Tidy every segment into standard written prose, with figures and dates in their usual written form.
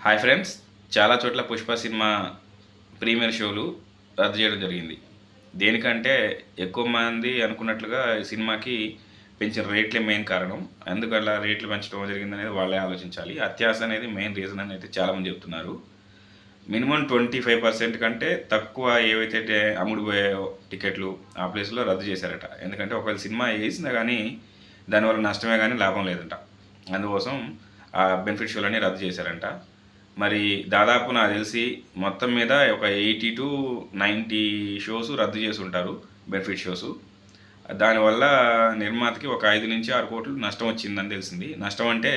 Hi friends, చాలా చోట్ల Pushpa cinema premier షోలు రద్దు చేయడం జరిగింది. దేనికంటే ఎక్కువ మంది అనుకున్నట్లుగా ఈ సినిమాకి పెంచిన రేట్లే మెయిన్ కారణం. ఎందుకు అలా రేట్లు పెంచడం జరిగిందనేది వాళ్ళే ఆలోచించాలి. అత్యాశ అనేది మెయిన్ రీజన్ అని అయితే చాలామంది చెప్తున్నారు. మినిమం 25% కంటే తక్కువ ఏవైతే అమ్ముడుపోయే టికెట్లు ఆ ప్లేస్లో రద్దు చేశారట. ఎందుకంటే ఒకవేళ సినిమా వేసినా కానీ దానివల్ల నష్టమే కానీ లాభం లేదంట. అందుకోసం ఆ బెనిఫిట్ షోలని రద్దు చేశారంట. మరి దాదాపు నాకు తెలిసి మొత్తం మీద ఒక 80-90 షోస్ రద్దు చేసి ఉంటారు, బెనిఫిట్ షోస్. దానివల్ల నిర్మాతకి ఒక 5-6 కోట్లు నష్టం వచ్చిందని తెలిసింది. నష్టం అంటే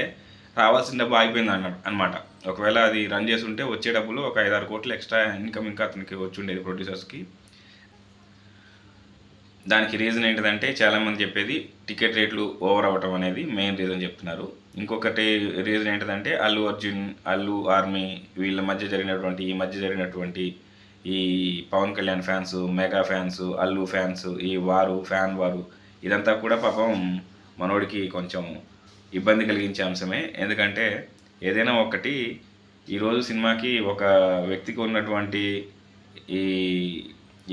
రావాల్సిన డబ్బు ఆగిపోయింది అనమాట. ఒకవేళ అది రన్ చేసి ఉంటే వచ్చే డబ్బులు ఒక 5-6 కోట్లు ఎక్స్ట్రా ఇన్కమ్ ఇంకా అతనికి వచ్చి ఉండేది, ప్రొడ్యూసర్స్కి. దానికి రీజన్ ఏంటిదంటే చాలామంది చెప్పేది టికెట్ రేట్లు ఓవర్ అవ్వటం అనేది మెయిన్ రీజన్ చెప్తున్నారు. ఇంకొకటి రీజన్ ఏంటిదంటే అల్లు అర్జున్, అల్లు ఆర్మీ వీళ్ళ మధ్య జరిగినటువంటి ఈ Pawan Kalyan fans, mega fans, Allu fans, ఈ ఫ్యాన్ వారు ఇదంతా కూడా పాపం మనోడికి కొంచెం ఇబ్బంది కలిగించే అంశమే. ఎందుకంటే ఏదైనా ఒకటి ఈరోజు సినిమాకి ఒక వ్యక్తికి ఉన్నటువంటి ఈ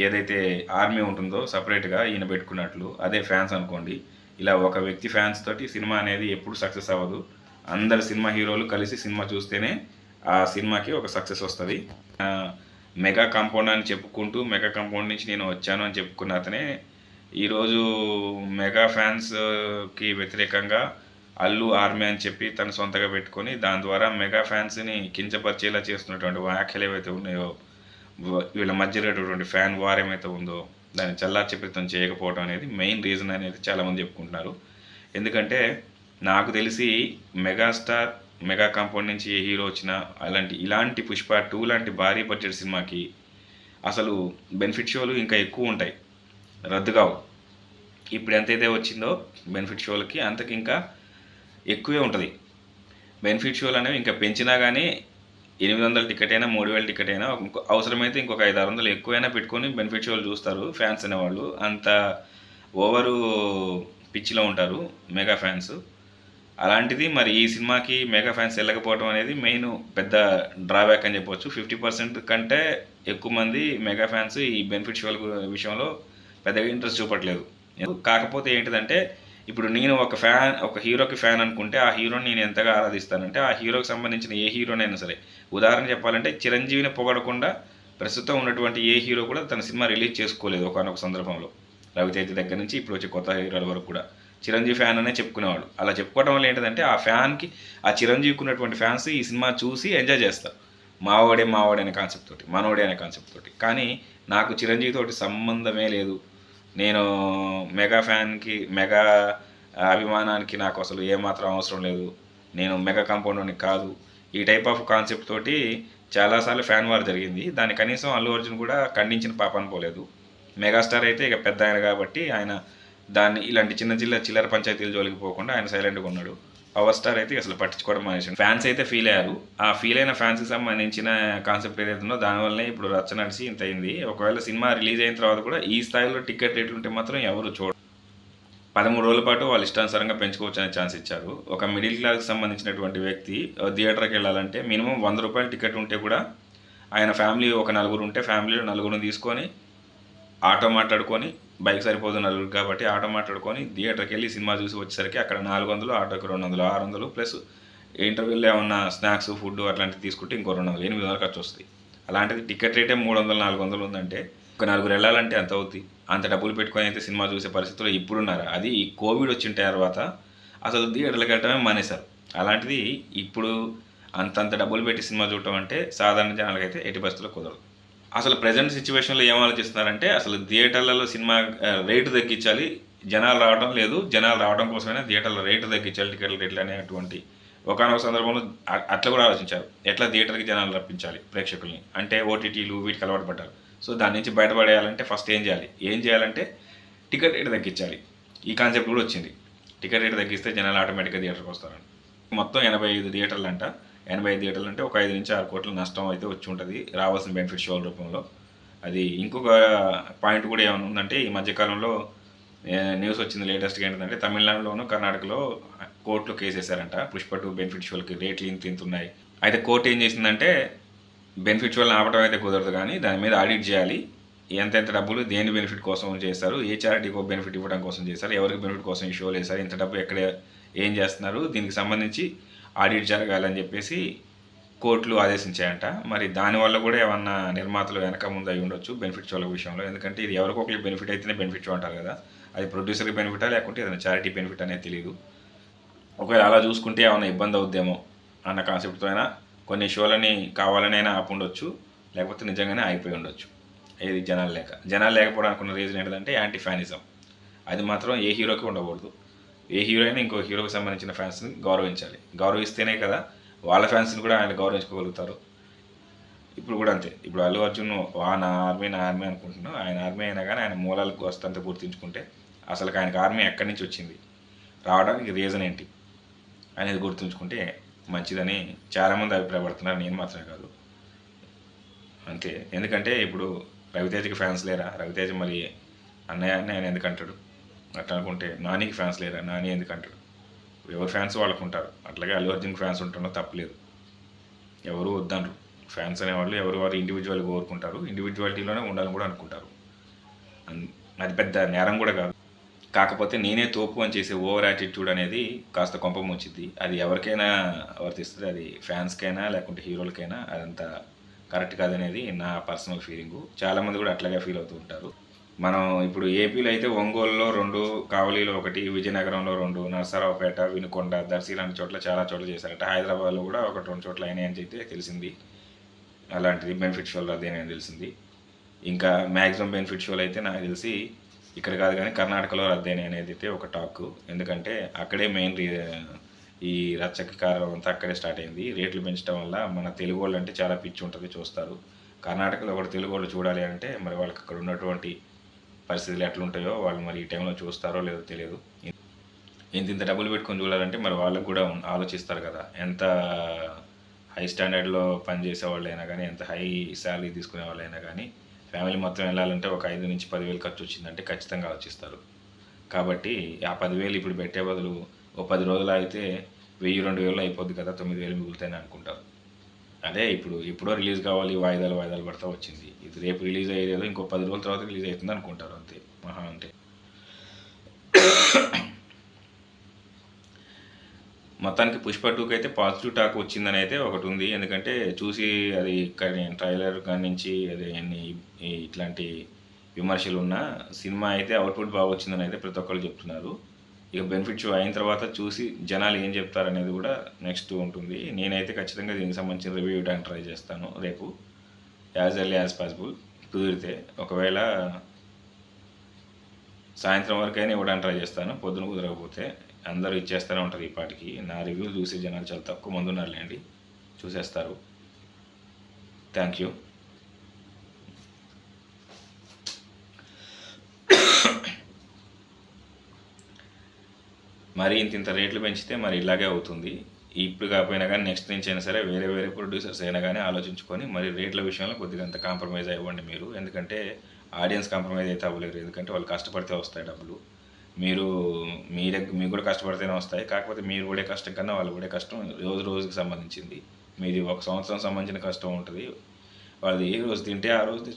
ఏదైతే ఆర్మీ ఉంటుందో సపరేట్గా ఈయన పెట్టుకున్నట్లు, అదే ఫ్యాన్స్ అనుకోండి. ఇలా ఒక వ్యక్తి ఫ్యాన్స్ తోటి సినిమా అనేది ఎప్పుడు సక్సెస్ అవ్వదు. అందరు సినిమా హీరోలు కలిసి సినిమా చూస్తేనే ఆ సినిమాకి ఒక సక్సెస్ వస్తుంది. మెగా కాంపౌండ్ అని చెప్పుకుంటూ మెగా కాంపౌండ్ నుంచి నేను వచ్చాను అని చెప్పుకున్న అతనే ఈరోజు మెగా ఫ్యాన్స్కి వ్యతిరేకంగా అల్లు ఆర్మీ అని చెప్పి తను సొంతగా పెట్టుకొని దాని ద్వారా మెగా ఫ్యాన్స్ని కించపరిచేలా చేస్తున్నటువంటి వ్యాఖ్యలు ఏవైతే ఉన్నాయో, వీళ్ళ మధ్య జరిగేటటువంటి ఫ్యాన్ వార్ ఏమైతే ఉందో దాన్ని చల్లార్చిపితం చేయకపోవడం అనేది మెయిన్ రీజన్ అనేది చాలామంది చెప్పుకుంటున్నారు. ఎందుకంటే నాకు తెలిసి మెగాస్టార్, మెగా కాంపౌండ్ నుంచి ఏ హీరో వచ్చినా ఇలాంటి పుష్ప 2 లాంటి భారీ బడ్జెట్ సినిమాకి అసలు బెనిఫిట్ షోలు ఇంకా ఎక్కువ ఉంటాయి, రద్దు కావు. ఇప్పుడు ఎంతైతే వచ్చిందో బెనిఫిట్ షోలకి అంతకి ఇంకా ఎక్కువే ఉంటుంది. బెనిఫిట్ షోలు అనేవి ఇంకా పెంచినా కానీ 800 టికెట్ అయినా 3000 టికెట్ అయినా అవసరమైతే ఇంకొక 500-600 ఎక్కువైనా పెట్టుకొని బెనిఫిట్ షోలు చూస్తారు ఫ్యాన్స్ అనేవాళ్ళు. అంత ఓవరు పిచ్చిలో ఉంటారు మెగా ఫ్యాన్స్. అలాంటిది మరి ఈ సినిమాకి మెగా ఫ్యాన్స్ వెళ్ళకపోవడం అనేది మెయిన్ పెద్ద డ్రాబ్యాక్ అని చెప్పవచ్చు. 50% కంటే ఎక్కువ మంది మెగా ఫ్యాన్స్ ఈ బెనిఫిట్ షోల విషయంలో పెద్దగా ఇంట్రెస్ట్ చూపట్లేదు. కాకపోతే ఏంటిదంటే ఇప్పుడు నేను ఒక హీరోకి ఫ్యాన్ అనుకుంటే ఆ హీరోని నేను ఎంతగా ఆరాధిస్తానంటే ఆ హీరోకి సంబంధించిన ఏ హీరోనైనా సరే, ఉదాహరణ చెప్పాలంటే చిరంజీవిని పొగడకుండా ప్రస్తుతం ఉన్నటువంటి ఏ హీరో కూడా తన సినిమా రిలీజ్ చేసుకోలేదు ఒకనొక సందర్భంలో. రవితేజ దగ్గర నుంచి ఇప్పుడు వచ్చే కొత్త హీరోల వరకు కూడా చిరంజీవి ఫ్యాన్ అనే చెప్పుకునేవాడు. అలా చెప్పుకోవడం వల్ల ఏంటంటే ఆ ఫ్యాన్కి, ఆ చిరంజీవికి ఉన్నటువంటి ఫ్యాన్స్ ఈ సినిమా చూసి ఎంజాయ్ చేస్తారు. మావాడే అనే కాన్సెప్ట్ తోటి, మనోడే అనే కాన్సెప్ట్ తోటి. కానీ నాకు చిరంజీవి తోటి సంబంధమే లేదు. నేను మెగా అభిమానానికి నాకు అసలు ఏమాత్రం అవసరం లేదు, నేను మెగా కాంపౌండ్ని కాదు, ఈ టైప్ ఆఫ్ కాన్సెప్ట్ తోటి చాలాసార్లు ఫ్యాన్ వార్ జరిగింది. దాన్ని కనీసం అల్లు అర్జున్ కూడా ఖండించిన పాపని పోలేదు. మెగాస్టార్ అయితే ఇక పెద్ద ఆయన కాబట్టి ఆయన దాన్ని ఇలాంటి చిల్లర పంచాయతీల జోలికి పోకుండా ఆయన సైలెంట్గా ఉన్నాడు. పవర్ స్టార్ అయితే అసలు పట్టించుకోవడం మానేసాడు. ఫ్యాన్స్ అయితే ఫీల్ అయ్యారు. ఆ ఫీల్ అయిన ఫ్యాన్స్కి సంబంధించిన కాన్సెప్ట్ ఏదైతే ఉందో దానివల్లనే ఇప్పుడు రచ్చ నడిచి ఇంత అయింది. ఒకవేళ సినిమా రిలీజ్ అయిన తర్వాత కూడా ఈ స్థాయిలో టికెట్ రేట్లు ఉంటే మాత్రం ఎవరు చూడరు. 13 రోజుల పాటు వాళ్ళు ఇష్టానుసారంగా పెంచుకోవచ్చు అనే ఛాన్స్ ఇచ్చారు. ఒక మిడిల్ క్లాస్కి సంబంధించినటువంటి వ్యక్తి థియేటర్కి వెళ్ళాలంటే మినిమం 100 రూపాయల టికెట్ ఉంటే కూడా ఆయన ఫ్యామిలీ ఒక 4 ఉంటే ఫ్యామిలీలో 4 తీసుకొని ఆటో మాట్లాడుకొని, బైక్ సరిపోదు 4 కాబట్టి ఆటో మాట్లాడుకొని థియేటర్కి వెళ్ళి సినిమా చూసి వచ్చేసరికి అక్కడ 400, ఆటోకి 200, 600 ప్లస్ ఇంటర్వ్యూలో ఏమన్నా స్నాక్స్, ఫుడ్ అట్లాంటివి తీసుకుంటే ఇంకో 200, 800 ఖర్చు వస్తుంది. అలాంటిది టికెట్ రేటే 300, 400 ఉందంటే ఒక 4 వెళ్ళాలంటే ఎంత అవుతుంది? అంత డబ్బులు పెట్టుకొని అయితే సినిమా చూసే పరిస్థితుల్లో ఇప్పుడున్నారు. అది ఈ కోవిడ్ వచ్చిన తర్వాత అసలు థియేటర్లకు వెళ్ళటమే మానేశారు. అలాంటిది ఇప్పుడు అంతంత డబ్బులు పెట్టి సినిమా చూడటం అంటే సాధారణ జనాలకైతే ఎట్టి పరిస్థితుల్లో కుదరదు. అసలు ప్రజెంట్ సిచ్యువేషన్లో ఏం ఆలోచిస్తున్నారంటే అసలు థియేటర్లలో సినిమా రేటు తగ్గించాలి, జనాలు రావడం లేదు, జనాలు రావడం కోసమైనా థియేటర్ల రేటు తగ్గించాలి, టికెట్ల రేట్లు అనేటువంటి ఒకనొక సందర్భంలో అట్లా కూడా ఆలోచించారు. ఎట్లా థియేటర్కి జనాలు రప్పించాలి ప్రేక్షకుల్ని అంటే ఓటీటీలు వీటికి అలవాటు పడ్డారు. సో దాని నుంచి బయటపడేయాలంటే ఫస్ట్ ఏం చేయాలంటే టికెట్ రేటు తగ్గించాలి. ఈ కాన్సెప్ట్ కూడా వచ్చింది. టికెట్ రేటు తగ్గిస్తే జనాలు ఆటోమేటిక్గా థియేటర్కి వస్తారండి. మొత్తం 85 థియేటర్లు అంట. 85 థియేటర్లు అంటే ఒక 5-6 కోట్ల నష్టం అయితే వచ్చి ఉంటుంది రావాల్సిన బెనిఫిట్ షోల రూపంలో. అది ఇంకొక పాయింట్ కూడా ఏమైనా ఉందంటే ఈ మధ్యకాలంలో న్యూస్ వచ్చింది లేటెస్ట్గా ఏంటంటే తమిళనాడులోను కర్ణాటకలో కోర్టులో కేసు వేశారంట. పుష్ప 2 బెనిఫిట్ షోలకి రేట్లు ఇంత ఉన్నాయి, అయితే కోర్టు ఏం చేసిందంటే బెనిఫిట్స్ వల్ల ఆపడం అయితే కుదరదు, కానీ దాని మీద ఆడిట్ చేయాలి. ఎంతెంత డబ్బులు దేని బెనిఫిట్ కోసం చేస్తారు, ఏ చారిటీకి బెనిఫిట్ ఇవ్వడం కోసం చేస్తారు, ఎవరికి బెనిఫిట్ కోసం ఈ షోలు వేస్తారు, ఇంత డబ్బు ఎక్కడ ఏం చేస్తున్నారు, దీనికి సంబంధించి ఆడిట్ జరగాలని చెప్పేసి కోర్టులు ఆదేశించాయంట. మరి దానివల్ల కూడా ఏమన్నా నిర్మాతలు వెనక ముందు అయి ఉండొచ్చు బెనిఫిట్ షోల విషయంలో. ఎందుకంటే ఇది ఎవరికొకరికి బెనిఫిట్ అయితేనే బెనిఫిట్ షో అంటారు కదా, అది ప్రొడ్యూసర్కి బెనిఫిటా లేకుంటే ఏదైనా చారిటీ బెనిఫిట్ అనేది తెలియదు. ఒకవేళ అలా చూసుకుంటే ఏమైనా ఇబ్బంది అవుద్దేమో అన్న కాన్సెప్ట్తో అయినా కొన్ని షోలని కావాలనైనా ఆపుండొచ్చు, లేకపోతే నిజంగానే అయిపోయి ఉండొచ్చు. ఏది జనాలు లేకపోవడానికి ఉన్న రీజన్ ఏంటంటే యాంటీ ఫ్యానిజం. అది మాత్రం ఏ హీరోకి ఉండకూడదు. ఏ హీరో అయినా ఇంకో హీరోకి సంబంధించిన ఫ్యాన్స్ని గౌరవించాలి. గౌరవిస్తేనే కదా వాళ్ళ ఫ్యాన్స్ని కూడా ఆయన గౌరవించుకోగలుగుతారు. ఇప్పుడు కూడా అంతే. ఇప్పుడు అల్లు అర్జున్ నా ఆర్మీ అనుకుంటున్నాను. ఆయన ఆర్మీ అయినా కానీ ఆయన మూలాలకు వస్తంత గుర్తుంచుకుంటే అసలు ఆయనకు ఆర్మీ ఎక్కడి నుంచి వచ్చింది, రావడానికి రీజన్ ఏంటి అనేది గుర్తుంచుకుంటే మంచిదని చాలామంది అభిప్రాయపడుతున్నారు, నేను మాత్రమే కాదు. అంతే. ఎందుకంటే ఇప్పుడు రవితేజకి ఫ్యాన్స్ లేరా? రవితేజ మరి అన్నయ్య ఆయన ఎందుకు అంటాడు? అట్లా అనుకుంటే నానికి ఫ్యాన్స్ లేరా? నాని ఎందుకు అంటాడు? ఎవరి ఫ్యాన్స్ వాళ్ళకు ఉంటారు. అట్లాగే అల్లు అర్జున్కి ఫ్యాన్స్ ఉంటుందో తప్పలేదు, ఎవరు వద్దనరు. ఫ్యాన్స్ అనేవాళ్ళు ఎవరు వారు ఇండివిజువల్గా కోరుకుంటారు, ఇండివిజువాలిటీలోనే ఉండాలని కూడా అనుకుంటారు. అది పెద్ద నేరం కూడా కాదు. కాకపోతే నేనే తోపు అని చేసే ఓవర్ యాటిట్యూడ్ అనేది కాస్త కొంపం వచ్చింది. అది ఎవరికైనా వర్తిస్తుంది, అది ఫ్యాన్స్కైనా లేకుంటే హీరోలకైనా అదంతా కరెక్ట్ కాదనేది నా పర్సనల్ ఫీలింగు. చాలామంది కూడా అట్లాగే ఫీల్ అవుతూ ఉంటారు. మనం ఇప్పుడు ఏపీలో అయితే ఒంగోలులో 2, కావలిలో 1, విజయనగరంలో 2, నరసరావుపేట, వినుకొండ, దర్శి లాంటి చోట్ల చాలా చోట్ల చేశారట. హైదరాబాద్లో కూడా 1-2 చోట్ల అయినాయని చెప్పి తెలిసింది. అలాంటిది బెనిఫిట్ షోలు అదేనని తెలిసింది. ఇంకా మ్యాక్సిమం బెనిఫిట్ షోలు అయితే నాకు తెలిసి ఇక్కడ కాదు కానీ కర్ణాటకలో రద్దేనే అనేది అయితే ఒక టాక్. ఎందుకంటే అక్కడే మెయిన్ ఈ రచ్చకి కారణం అంతా అక్కడే స్టార్ట్ అయింది. రేట్లు పెంచడం వల్ల మన తెలుగు వాళ్ళు అంటే చాలా పిచ్చి ఉంటుంది, చూస్తారు. కర్ణాటకలో ఒకటి తెలుగు వాళ్ళు చూడాలి అంటే మరి వాళ్ళకి అక్కడ ఉన్నటువంటి పరిస్థితులు ఎట్లుంటాయో వాళ్ళు మరి ఈ టైంలో చూస్తారో లేదో తెలియదు. ఇంత డబ్బులు పెట్టుకొని చూడాలంటే మరి వాళ్ళకు కూడా ఆలోచిస్తారు కదా. ఎంత హై స్టాండర్డ్లో పనిచేసే వాళ్ళైనా కానీ, ఎంత హై శాలరీ తీసుకునే వాళ్ళైనా కానీ ఫ్యామిలీ మొత్తం వెళ్ళాలంటే ఒక 5 నుంచి 10,000 ఖర్చు వచ్చిందంటే ఖచ్చితంగా ఆలోచిస్తారు. కాబట్టి ఆ 10,000 ఇప్పుడు పెట్టే బదులు ఓ 10 రోజులు అయితే 1,000-2,000 అయిపోద్ది కదా, 9,000 మిగులుతాయని అనుకుంటారు. అదే ఇప్పుడో రిలీజ్ కావాలి, వాయిదాలు పడతా వచ్చింది. ఇది రేపు రిలీజ్ అయ్యేదో ఇంకో 10 రోజుల తర్వాత రిలీజ్ అవుతుంది అనుకుంటారు, అంతే మహా అంటే. మొత్తానికి పుష్ప 2కి అయితే పాజిటివ్ టాక్ వచ్చిందని అయితే ఒకటి ఉంది. ఎందుకంటే చూసి అది ట్రైలర్ కాడి నుంచి అదే ఇట్లాంటి విమర్శలు ఉన్న సినిమా అయితే అవుట్పుట్ బాగా వచ్చిందని అయితే ప్రతి ఒక్కరు చెప్తున్నారు. ఇక బెనిఫిట్ షో అయిన తర్వాత చూసి జనాలు ఏం చెప్తారనేది కూడా నెక్స్ట్ ఉంటుంది. నేనైతే ఖచ్చితంగా దీనికి సంబంధించిన రివ్యూ ఇవ్వడానికి ట్రై చేస్తాను రేపు, యాజ్ ఎర్లీ యాజ్ పాసిబుల్ కుదిరితే. ఒకవేళ సాయంత్రం వరకైనా ఇవ్వడానికి ట్రై చేస్తాను, పొద్దున కుదరకపోతే. అందరూ ఇచ్చేస్తూనే ఉంటారు ఈ పాటికి. నా రివ్యూలు చూసే జనాలు చాలా తక్కువ మంది ఉన్నారులేండి, చూసేస్తారు. Thank you. మరి ఇంత రేట్లు పెంచితే మరి ఇలాగే అవుతుంది. ఇప్పుడు కాకపోయినా కానీ నెక్స్ట్ నుంచి అయినా సరే వేరే ప్రొడ్యూసర్స్ అయినా కానీ ఆలోచించుకొని మరి రేట్ల విషయంలో కొద్దిగా అంత కాంప్రమైజ్ అవ్వండి మీరు. ఎందుకంటే ఆడియన్స్ కాంప్రమైజ్ అయితే అవ్వలేరు, ఎందుకంటే వాళ్ళు కష్టపడితే వస్తాయి డబ్బులు. మీకు కూడా కష్టపడితేనే వస్తాయి. కాకపోతే మీరు కూడా కష్టం కన్నా వాళ్ళు కూడా కష్టం రోజుకి సంబంధించింది. మీది 1 సంవత్సరం సంబంధించిన కష్టం ఉంటుంది, వాళ్ళది ఏ రోజు తింటే ఆ రోజు.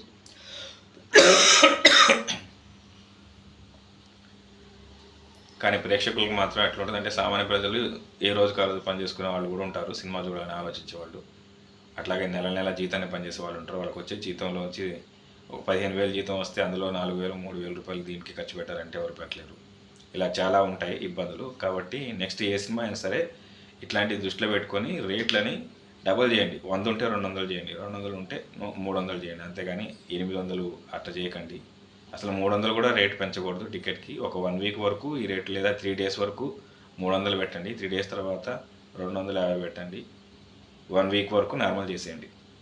కానీ ప్రేక్షకులకు మాత్రం ఎట్లా ఉంటుంది అంటే సామాన్య ప్రజలు ఏ రోజుకి ఆ రోజు పనిచేసుకునే వాళ్ళు కూడా ఉంటారు, సినిమా చూడాలని ఆలోచించేవాళ్ళు. అట్లాగే నెల జీతాన్ని పనిచేసే వాళ్ళు ఉంటారు. వాళ్ళకి వచ్చే జీతంలో వచ్చి ఒక 15,000 జీతం వస్తే అందులో 4,000-3,000 రూపాయలు దీనికి ఖర్చు పెట్టారంటే ఎవరు పెట్టలేరు. ఇలా చాలా ఉంటాయి ఇబ్బందులు. కాబట్టి నెక్స్ట్ ఏ సినిమా అయినా సరే ఇట్లాంటివి దృష్టిలో పెట్టుకొని రేట్లని డబుల్ చేయండి. 100 ఉంటే 200 చేయండి, 200 ఉంటే 300 చేయండి. అంతేగాని 800 అట్లా చేయకండి. అసలు 300 కూడా రేట్ పెంచకూడదు టికెట్కి. ఒక 1 వీక్ వరకు ఈ రేట్, లేదా 3 డేస్ వరకు 300 పెట్టండి. 3 డేస్ తర్వాత 250 పెట్టండి. 1 వీక్ వరకు నార్మల్ చేసేయండి.